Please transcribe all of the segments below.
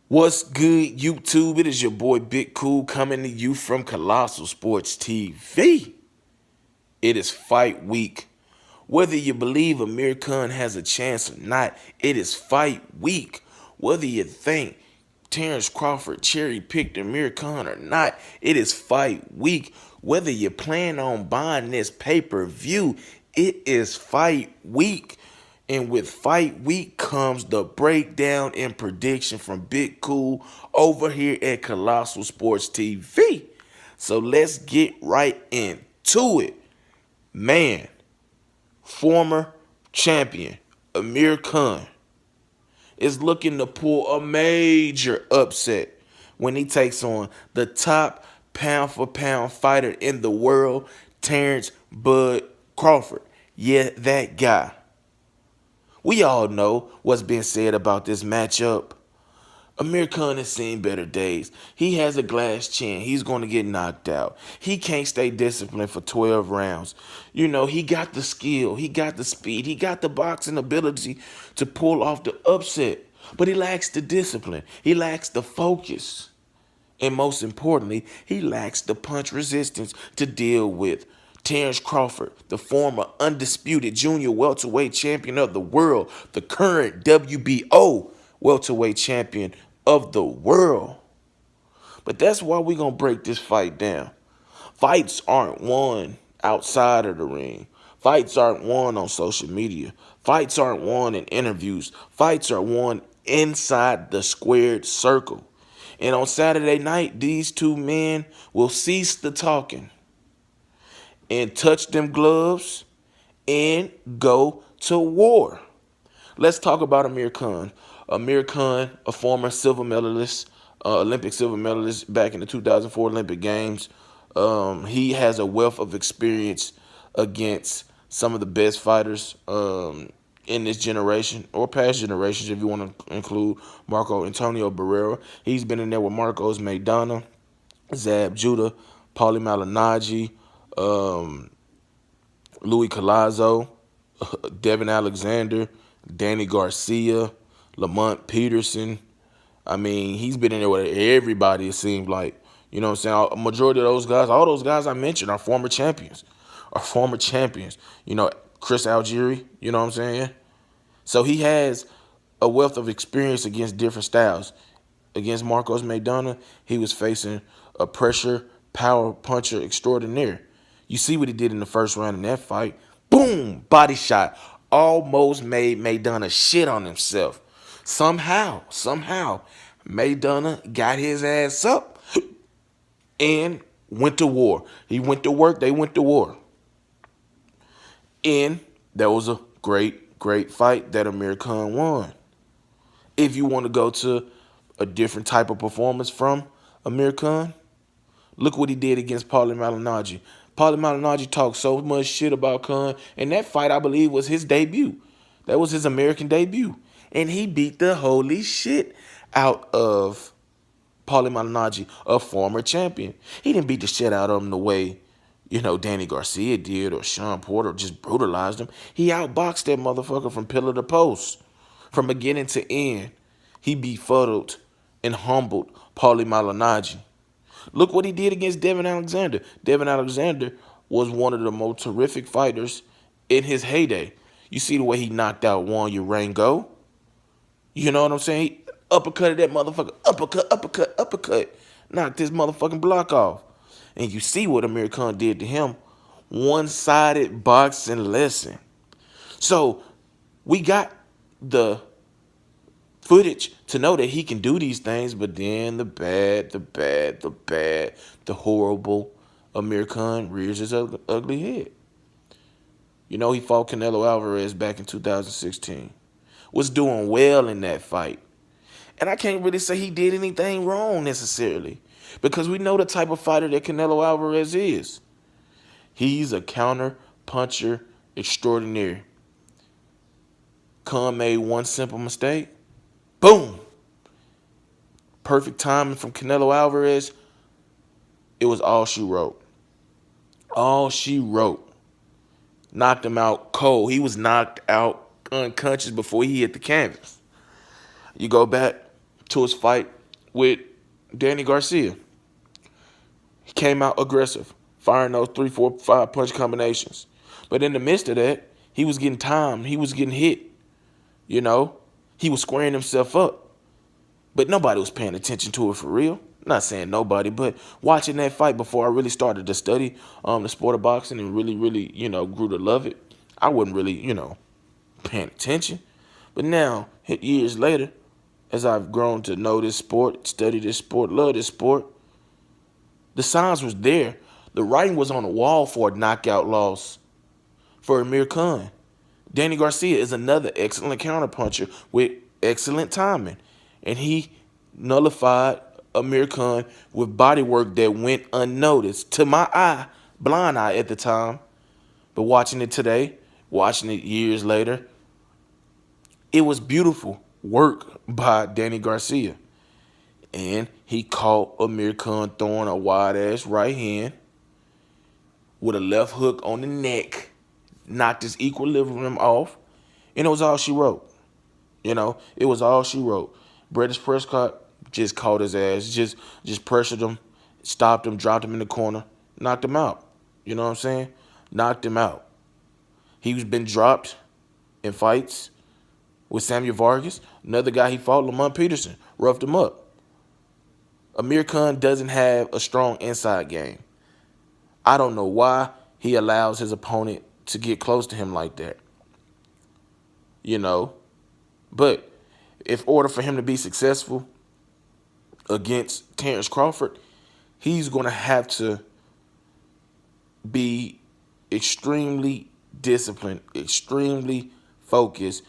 What's good, YouTube? It is your boy Big Cool coming to you from Colossal Sports TV. It is fight week. Whether you believe Amir Khan has a chance or not, it is fight week. Whether you think Terence Crawford cherry picked Amir Khan or not, it is fight week. Whether you plan on buying this pay-per-view, it is fight week. And with fight week comes the breakdown and prediction from Big Cool over here at Colossal Sports TV. So let's get right into it. Man, former champion Amir Khan is looking to pull a major upset when he takes on the top pound for pound fighter in the world, Terence Bud Crawford. Yeah, that guy. We all know what's been said about this matchup. Amir Khan has seen better days. He has a glass chin. He's going to get knocked out. He can't stay disciplined for 12 rounds. You know, he got the skill. He got the speed. He got the boxing ability to pull off the upset. But he lacks the discipline. He lacks the focus. And most importantly, he lacks the punch resistance to deal with Terence Crawford, the former undisputed junior welterweight champion of the world, the current WBO welterweight champion of the world. But that's why we're going to break this fight down. Fights aren't won outside of the ring. Fights aren't won on social media. Fights aren't won in interviews. Fights are won inside the squared circle. And on Saturday night, these two men will cease the talking and touch them gloves and go to war. Let's talk about Amir Khan. Amir Khan, a former silver medalist, Olympic silver medalist back in the 2004 Olympic Games. He has a wealth of experience against some of the best fighters in this generation or past generations, if you want to include Marco Antonio Barrera. He's been in there with Marcos Maidana, Zab Judah, Paulie Malignaggi, Louis Collazo, Devin Alexander, Danny Garcia, Lamont Peterson. I mean, he's been in there with everybody, it seems like. You know what I'm saying? A majority of those guys, all those guys I mentioned are former champions. Are former champions. You know, Chris Algieri, you know what I'm saying? So he has a wealth of experience against different styles. Against Marcos Maidana, he was facing a pressure power puncher extraordinaire. You see what he did in the first round in that fight. Boom! Body shot. Almost made Maidana shit on himself. Somehow, Maidana got his ass up and went to war. He went to work, they went to war. And that was a great fight that Amir Khan won. If you want to go to a different type of performance from Amir Khan, look what he did against Paulie Malignaggi. Paulie Malignaggi talked so much shit about Khan, and that fight, I believe, was his debut. That was his American debut. And he beat the holy shit out of Paulie Malignaggi, a former champion. He didn't beat the shit out of him the way, you know, Danny Garcia did or Sean Porter, just brutalized him. He outboxed that motherfucker from pillar to post. From beginning to end, he befuddled and humbled Paulie Malignaggi. Look what he did against Devin Alexander. Devin Alexander was one of the most terrific fighters in his heyday. You see the way he knocked out Juan Urango? You know what I'm saying? He uppercutted that motherfucker. Uppercut. Knocked his motherfucking block off. And you see what Amir Khan did to him. One-sided boxing lesson. So we got the footage to know that he can do these things, but then the horrible Amir Khan rears his ugly head. You know, he fought Canelo Alvarez back in 2016. Was doing well in that fight. And I can't really say he did anything wrong necessarily, because we know the type of fighter that Canelo Alvarez is. He's a counter puncher extraordinaire. Khan made one simple mistake. Boom. Perfect timing from Canelo Alvarez. It was all she wrote. All she wrote. Knocked him out cold. He was knocked out unconscious before he hit the canvas. You go back to his fight with Danny Garcia. He came out aggressive, firing those 3, 4, 5 punch combinations. But in the midst of that, he was getting timed. He was getting hit. You know, he was squaring himself up. But nobody was paying attention to it for real. Not saying nobody, but watching that fight before I really started to study the sport of boxing and really, grew to love it, I wasn't really, paying attention. But now, years later, as I've grown to know this sport, study this sport, love this sport, the signs was there. The writing was on the wall for a knockout loss for Amir Khan. Danny Garcia is another excellent counterpuncher with excellent timing. And he nullified Amir Khan with body work that went unnoticed. To my eye, blind eye at the time. But watching it today, watching it years later, it was beautiful work by Danny Garcia. And he caught Amir Khan throwing a wide-ass right hand with a left hook on the neck, knocked his equilibrium off, and it was all she wrote. It was all she wrote. British Prescott just caught his ass, just pressured him, stopped him, dropped him in the corner, knocked him out. You know what I'm saying? Knocked him out. He's been dropped in fights with Samuel Vargas. Another guy he fought, Lamont Peterson, roughed him up. Amir Khan doesn't have a strong inside game. I don't know why he allows his opponent to get close to him like that. But in order for him to be successful against Terence Crawford, he's going to have to be extremely disciplined, extremely focused,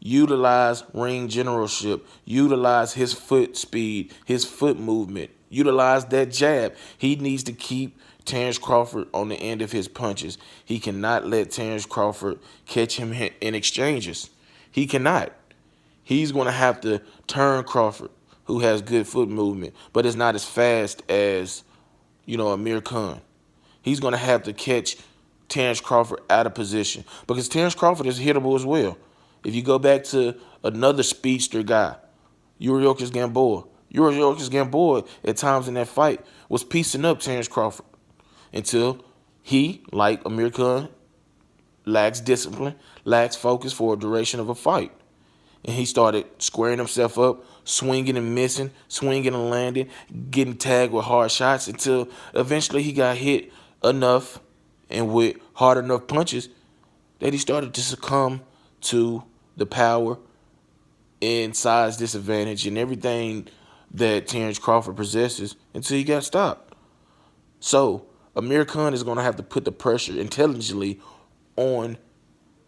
utilize ring generalship, utilize his foot speed, his foot movement, utilize that jab. He needs to keep Terence Crawford on the end of his punches. He cannot let Terence Crawford catch him in exchanges. He cannot. He's going to have to turn Crawford, who has good foot movement, but is not as fast as, Amir Khan. He's going to have to catch Terence Crawford out of position because Terence Crawford is hittable as well. If you go back to another speedster guy, Yuriorkis Gamboa at times in that fight was piecing up Terence Crawford until he, like Amir Khan, lacks discipline, lacks focus for a duration of a fight. And he started squaring himself up, swinging and missing, swinging and landing, getting tagged with hard shots until eventually he got hit enough and with hard enough punches that he started to succumb to the power and size disadvantage and everything that Terence Crawford possesses until he got stopped. So Amir Khan is going to have to put the pressure intelligently on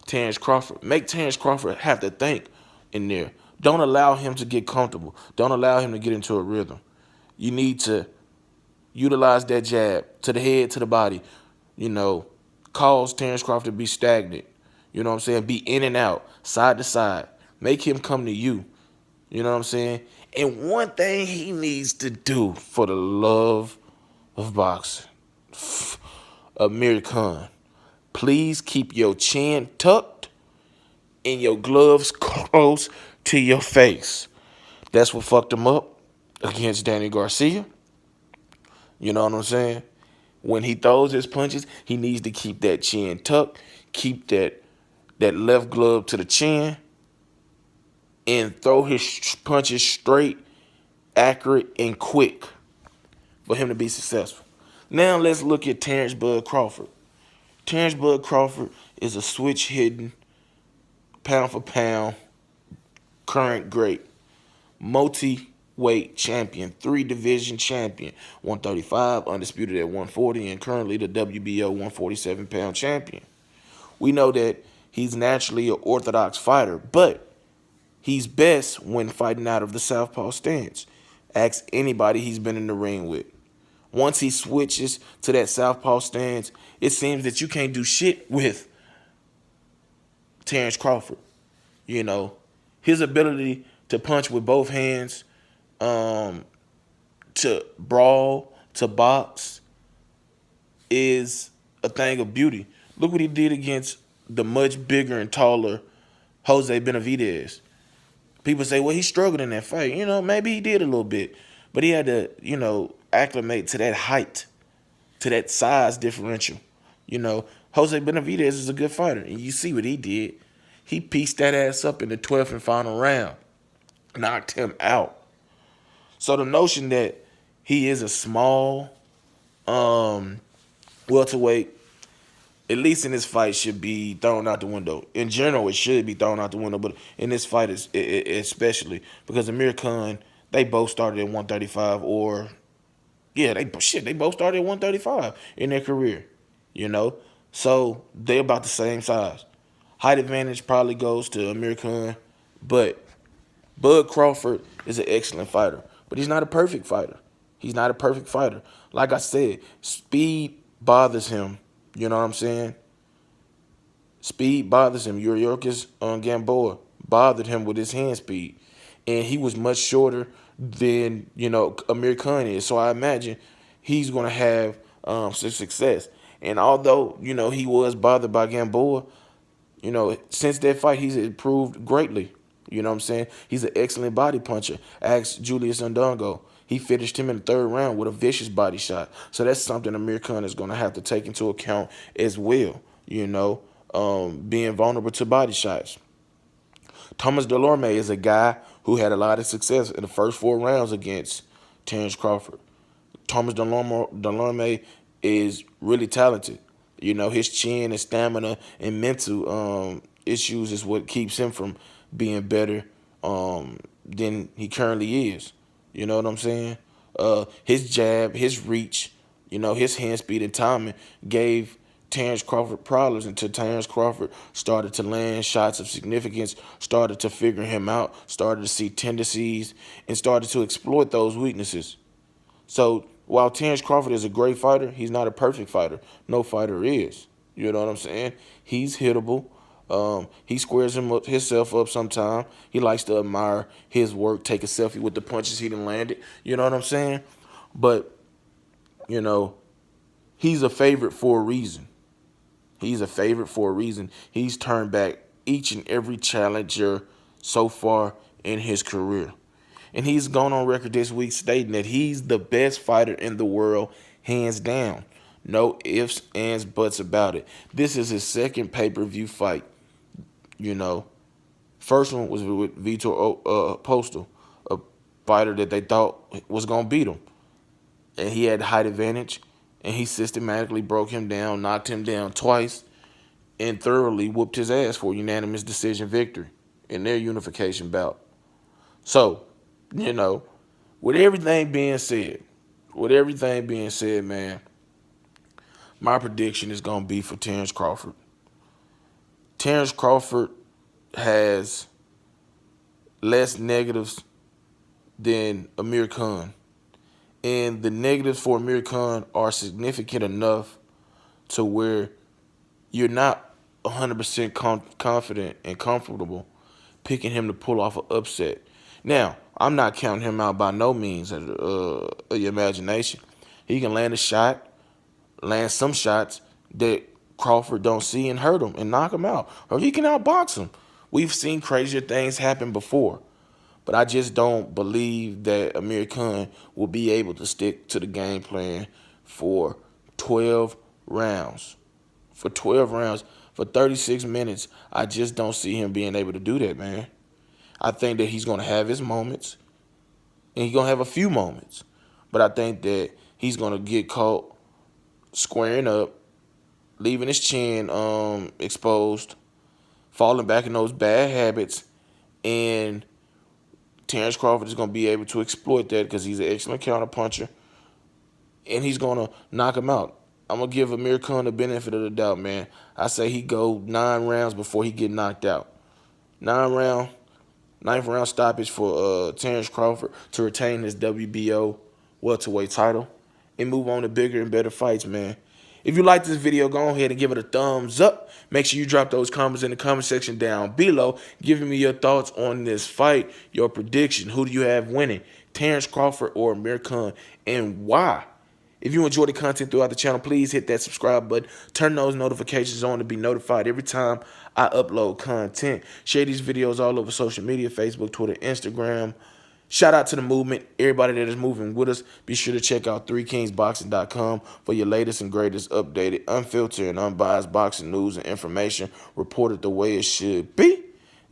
Terence Crawford. Make Terence Crawford have to think in there. Don't allow him to get comfortable. Don't allow him to get into a rhythm. You need to utilize that jab to the head, to the body. Cause Terence Crawford to be stagnant. You know what I'm saying? Be in and out, side to side. Make him come to you. You know what I'm saying? And one thing he needs to do for the love of boxing, Amir Khan, please keep your chin tucked and your gloves close to your face. That's what fucked him up against Danny Garcia. You know what I'm saying? When he throws his punches, he needs to keep that chin tucked, keep that left glove to the chin, and throw his punches straight, accurate, and quick for him to be successful. Now let's look at Terence Bud Crawford. Terence Bud Crawford is a switch-hitting, pound-for-pound, current great, multi-weight champion, 3-division champion, 135, undisputed at 140, and currently the WBO 147-pound champion. We know that he's naturally an orthodox fighter, but he's best when fighting out of the southpaw stance. Ask anybody he's been in the ring with. Once he switches to that southpaw stance, it seems that you can't do shit with Terence Crawford. His ability to punch with both hands, to brawl, to box, is a thing of beauty. Look what he did against the much bigger and taller Jose Benavidez. People say, well, he struggled in that fight. Maybe he did a little bit. But he had to, acclimate to that height, to that size differential. Jose Benavidez is a good fighter, and you see what he did. He pieced that ass up in the 12th and final round, knocked him out. So the notion that he is a small welterweight, at least in this fight, should be thrown out the window. In general, it should be thrown out the window, but in this fight, especially because Amir Khan, they both started at 135, or yeah, they both started at 135 in their career. You know, so they're about the same size. Height advantage probably goes to Amir Khan, but Bud Crawford is an excellent fighter, but he's not a perfect fighter. He's not a perfect fighter. Like I said, speed bothers him. You know what I'm saying? Speed bothers him. Yuriorkis on Gamboa bothered him with his hand speed. And he was much shorter than, Amir Khan is. So I imagine he's going to have some success. And although, he was bothered by Gamboa, since that fight, he's improved greatly. You know what I'm saying? He's an excellent body puncher. Ask Julius Ndongo. He finished him in the third round with a vicious body shot. So that's something Amir Khan is going to have to take into account as well, being vulnerable to body shots. Thomas Delorme is a guy who had a lot of success in the first 4 rounds against Terence Crawford. Thomas Delorme is really talented. His chin and stamina and mental issues is what keeps him from being better than he currently is. You know what I'm saying? His jab, his reach, his hand speed and timing gave Terence Crawford problems until Terence Crawford started to land shots of significance, started to figure him out, started to see tendencies, and started to exploit those weaknesses. So while Terence Crawford is a great fighter, he's not a perfect fighter. No fighter is. You know what I'm saying? He's hittable. He squares himself up sometime. He likes to admire his work, take a selfie with the punches he done landed. You know what I'm saying? But, he's a favorite for a reason. He's a favorite for a reason. He's turned back each and every challenger so far in his career. And he's gone on record this week stating that he's the best fighter in the world, hands down. No ifs, ands, buts about it. This is his second pay-per-view fight. First one was with Vitor Postal, a fighter that they thought was going to beat him. And he had the height advantage, and he systematically broke him down, knocked him down twice, and thoroughly whooped his ass for a unanimous decision victory in their unification bout. So, with everything being said, man, my prediction is going to be for Terence Crawford. Terence Crawford has less negatives than Amir Khan. And the negatives for Amir Khan are significant enough to where you're not 100% confident and comfortable picking him to pull off an upset. Now, I'm not counting him out by no means of your imagination. He can land some shots that Crawford don't see and hurt him and knock him out. Or he can outbox him. We've seen crazier things happen before. But I just don't believe that Amir Khan will be able to stick to the game plan for 12 rounds. For 12 rounds, for 36 minutes, I just don't see him being able to do that, man. I think that he's going to have his moments, and he's going to have a few moments. But I think that he's going to get caught squaring up, leaving his chin exposed, falling back in those bad habits, and Terence Crawford is going to be able to exploit that because he's an excellent counterpuncher, and he's going to knock him out. I'm going to give Amir Khan the benefit of the doubt, man. I say he go 9 rounds before he get knocked out. 9th round stoppage for Terence Crawford to retain his WBO welterweight title and move on to bigger and better fights, man. If you like this video, go ahead and give it a thumbs up. Make sure you drop those comments in the comment section down below, giving me your thoughts on this fight, your prediction. Who do you have winning, Terence Crawford or Amir Khan, and why? If you enjoy the content throughout the channel, please hit that subscribe button. Turn those notifications on to be notified every time I upload content. Share these videos all over social media, Facebook, Twitter, Instagram. Shout out to the movement, everybody that is moving with us. Be sure to check out 3kingsboxing.com for your latest and greatest updated, unfiltered, and unbiased boxing news and information reported the way it should be.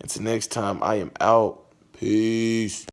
Until next time, I am out. Peace.